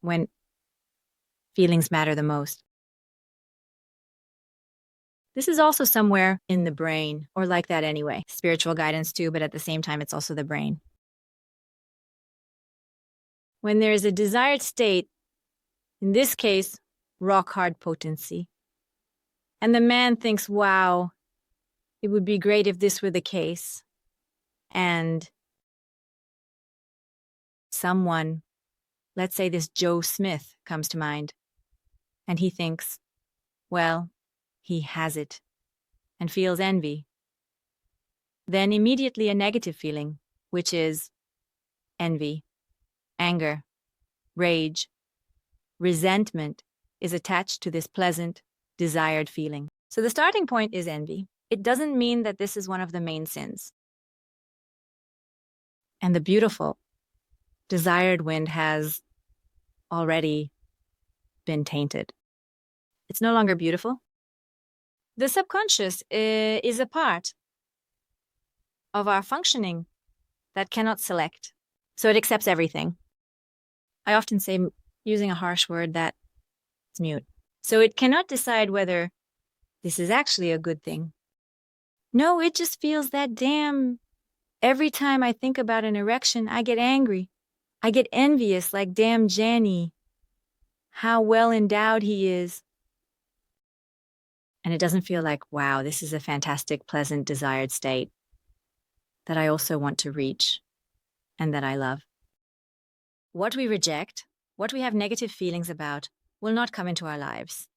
when feelings matter the most. This is also somewhere in the brain, or like that anyway. Spiritual guidance too, but at the same time, it's also the brain. When there is a desired state, in this case, rock hard potency, and the man thinks, wow, it would be great if this were the case, and someone, let's say this Joe Smith, comes to mind, and he thinks, well, he has it, and feels envy. Then immediately a negative feeling, which is envy, anger, rage, resentment, is attached to this pleasant, desired feeling. So the starting point is envy. It doesn't mean that this is one of the main sins. And the beautiful, desired wind has already been tainted. It's no longer beautiful. The subconscious is a part of our functioning that cannot select. So it accepts everything. I often say, using a harsh word, that it's mute. So it cannot decide whether this is actually a good thing. No, it just feels that damn. Every time I think about an erection, I get angry. I get envious, like damn Jenny. How well endowed he is. And it doesn't feel like, wow, this is a fantastic, pleasant, desired state that I also want to reach and that I love. What we reject, what we have negative feelings about, will not come into our lives.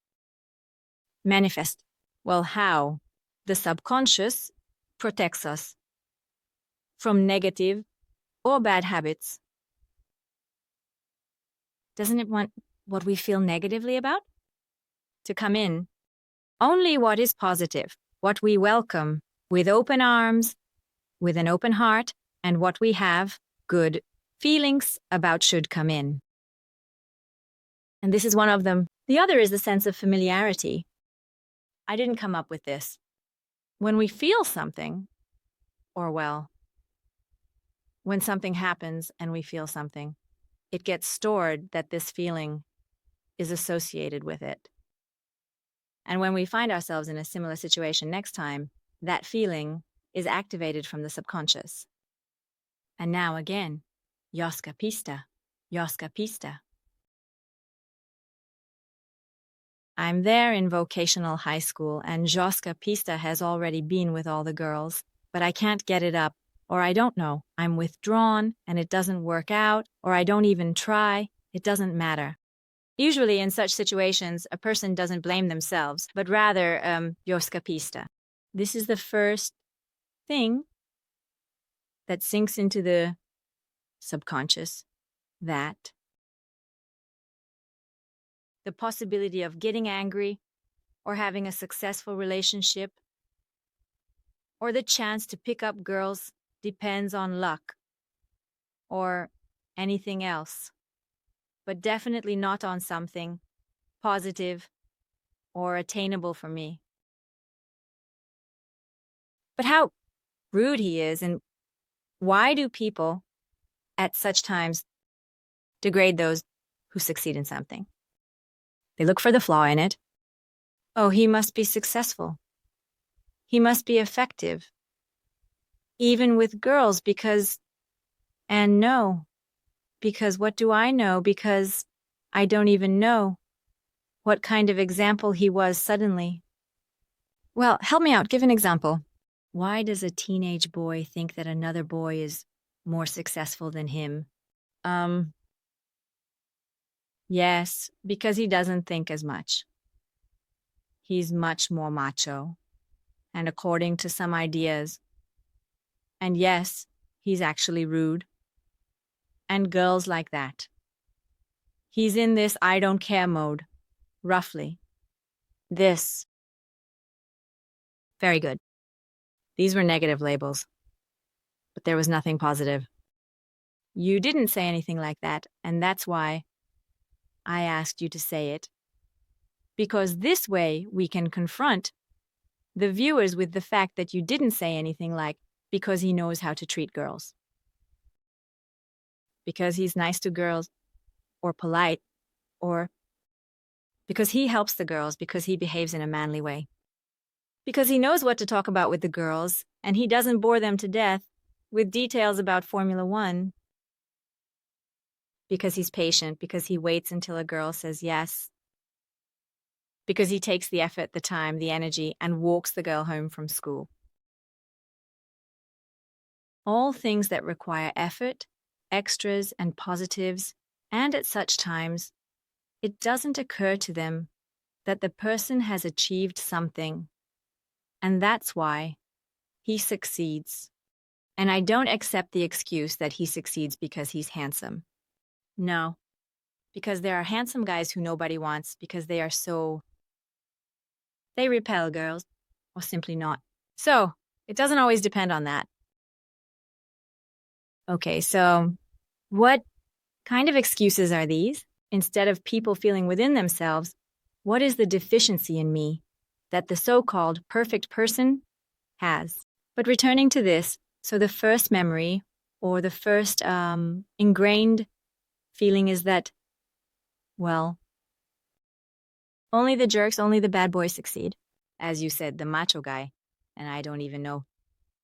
Manifest. Well, how? The subconscious protects us from negative or bad habits. Doesn't it want what we feel negatively about to come in? Only what is positive, what we welcome with open arms, with an open heart, and what we have good feelings about should come in. And this is one of them. The other is the sense of familiarity. I didn't come up with this. When we feel something, or well, when something happens and we feel something, it gets stored that this feeling is associated with it. And when we find ourselves in a similar situation next time, that feeling is activated from the subconscious. And now again, Yoska Pista, Yoska Pista. I'm there in vocational high school, and Joska Pista has already been with all the girls, but I can't get it up, or I don't know. I'm withdrawn, and it doesn't work out, or I don't even try. It doesn't matter. Usually in such situations, a person doesn't blame themselves, but rather Joska Pista. This is the first thing that sinks into the subconscious, that the possibility of getting angry or having a successful relationship or the chance to pick up girls depends on luck or anything else, but definitely not on something positive or attainable for me. But how rude he is, and why do people at such times degrade those who succeed in something? They look for the flaw in it. Oh, he must be successful. He must be effective. Even with girls, because what do I know? Because I don't even know what kind of example he was suddenly. Well, help me out. Give an example. Why does a teenage boy think that another boy is more successful than him? Yes, because he doesn't think as much. He's much more macho, and according to some ideas. And yes, he's actually rude. And girls like that. He's in this I don't care mode, roughly. This. Very good. These were negative labels, but there was nothing positive. You didn't say anything like that, and that's why I asked you to say it. Because this way we can confront the viewers with the fact that you didn't say anything like, because he knows how to treat girls. Because he's nice to girls, or polite, or because he helps the girls, because he behaves in a manly way, because he knows what to talk about with the girls, and he doesn't bore them to death with details about Formula One, because he's patient, because he waits until a girl says yes, because he takes the effort, the time, the energy, and walks the girl home from school. All things that require effort, extras, and positives, and at such times, it doesn't occur to them that the person has achieved something, and that's why he succeeds. And I don't accept the excuse that he succeeds because he's handsome. No, because there are handsome guys who nobody wants because they repel girls, or simply not. So, it doesn't always depend on that. Okay, so what kind of excuses are these? Instead of people feeling within themselves, what is the deficiency in me that the so-called perfect person has? But returning to this, so the first memory or the first ingrained feeling is that, well, only the jerks, only the bad boys succeed. As you said, the macho guy, and I don't even know,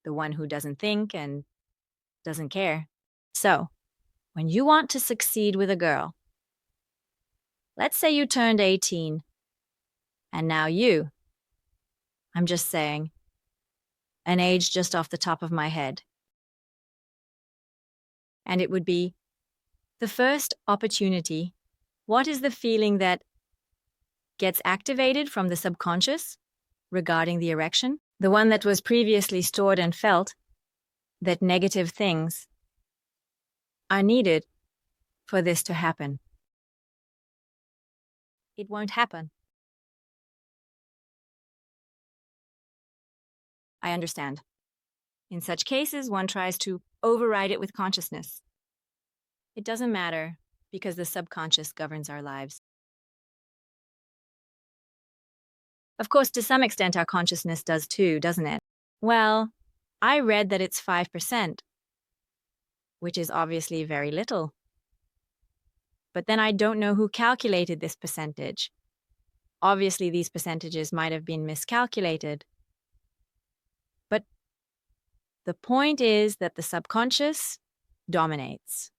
the one who doesn't think and doesn't care. So, when you want to succeed with a girl, let's say you turned 18, and now I'm just saying, an age just off the top of my head. And it would be the first opportunity. What is the feeling that gets activated from the subconscious regarding the erection? The one that was previously stored and felt that negative things are needed for this to happen. It won't happen. I understand. In such cases, one tries to override it with consciousness. It doesn't matter because the subconscious governs our lives. Of course, to some extent, our consciousness does too, doesn't it? Well, I read that it's 5%, which is obviously very little. But then I don't know who calculated this percentage. Obviously, these percentages might have been miscalculated. But the point is that the subconscious dominates.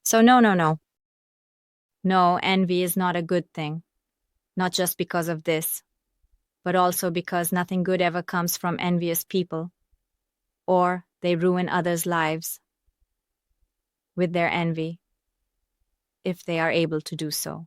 So no. No, envy is not a good thing. Not just because of this, but also because nothing good ever comes from envious people, or they ruin others' lives with their envy, if they are able to do so.